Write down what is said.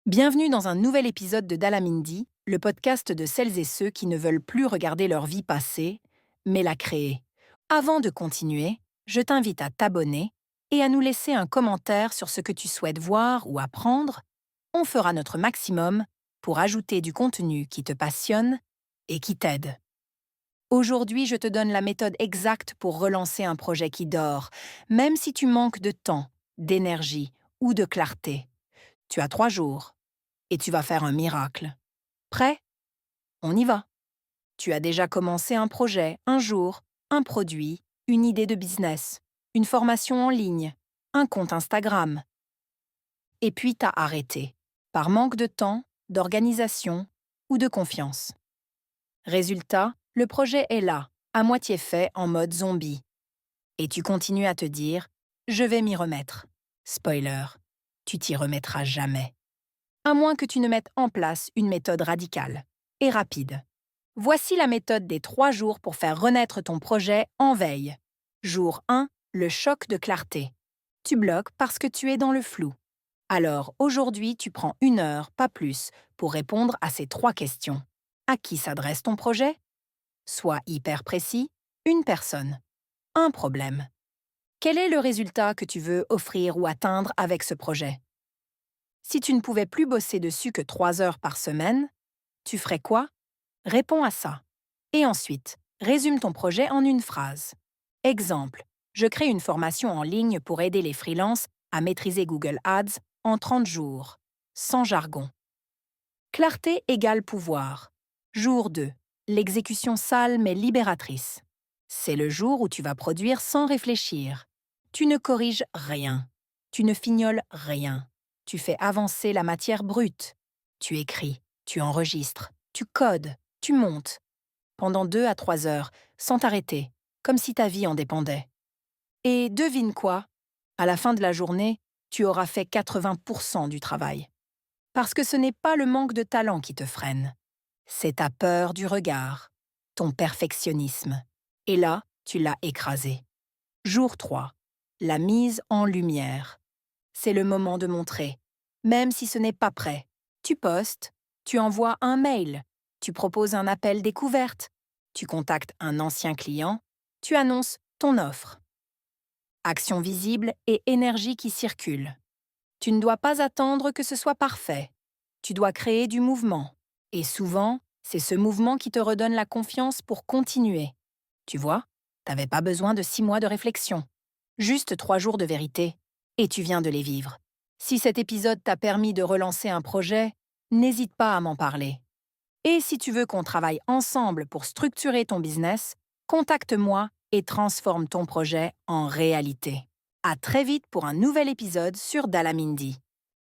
Bienvenue dans un nouvel épisode de Dalamindi, le podcast de celles et ceux qui ne veulent plus regarder leur vie passer, mais la créer. Avant de continuer, je t'invite à t'abonner et à nous laisser un commentaire sur ce que tu souhaites voir ou apprendre. On fera notre maximum pour ajouter du contenu qui te passionne et qui t'aide. Aujourd'hui, je te donne la méthode exacte pour relancer un projet qui dort, même si tu manques de temps, d'énergie ou de clarté. Tu as 3 jours et tu vas faire un miracle. Prêt? On y va. Tu as déjà commencé un projet, un jour, un produit, une idée de business, une formation en ligne, un compte Instagram. Et puis t'as arrêté, par manque de temps, d'organisation ou de confiance. Résultat, le projet est là, à moitié fait en mode zombie. Et tu continues à te dire « je vais m'y remettre ». Spoiler, tu t'y remettras jamais. À moins que tu ne mettes en place une méthode radicale et rapide. Voici la méthode des 3 jours pour faire renaître ton projet en veille. Jour 1, le choc de clarté. Tu bloques parce que tu es dans le flou. Alors aujourd'hui, tu prends 1 heure, pas plus, pour répondre à ces 3 questions. À qui s'adresse ton projet? Sois hyper précis. Une personne. Un problème. Quel est le résultat que tu veux offrir ou atteindre avec ce projet? Si tu ne pouvais plus bosser dessus que 3 heures par semaine, tu ferais quoi? Réponds à ça. Et ensuite, résume ton projet en une phrase. Exemple, je crée une formation en ligne pour aider les freelances à maîtriser Google Ads en 30 jours. Sans jargon. Clarté égale pouvoir. Jour 2. L'exécution sale mais libératrice. C'est le jour où tu vas produire sans réfléchir. Tu ne corriges rien. Tu ne fignoles rien. Tu fais avancer la matière brute. Tu écris, tu enregistres, tu codes, tu montes. Pendant 2 à 3 heures, sans t'arrêter, comme si ta vie en dépendait. Et devine quoi? À la fin de la journée, tu auras fait 80% du travail. Parce que ce n'est pas le manque de talent qui te freine. C'est ta peur du regard, ton perfectionnisme. Et là, tu l'as écrasé. Jour 3. La mise en lumière. C'est le moment de montrer. Même si ce n'est pas prêt. Tu postes, tu envoies un mail, tu proposes un appel découverte, tu contactes un ancien client, tu annonces ton offre. Action visible et énergie qui circule. Tu ne dois pas attendre que ce soit parfait. Tu dois créer du mouvement. Et souvent, c'est ce mouvement qui te redonne la confiance pour continuer. Tu vois, t'avais pas besoin de 6 mois de réflexion. Juste 3 jours de vérité. Et tu viens de les vivre. Si cet épisode t'a permis de relancer un projet, n'hésite pas à m'en parler. Et si tu veux qu'on travaille ensemble pour structurer ton business, contacte-moi et transforme ton projet en réalité. À très vite pour un nouvel épisode sur Dalamindi.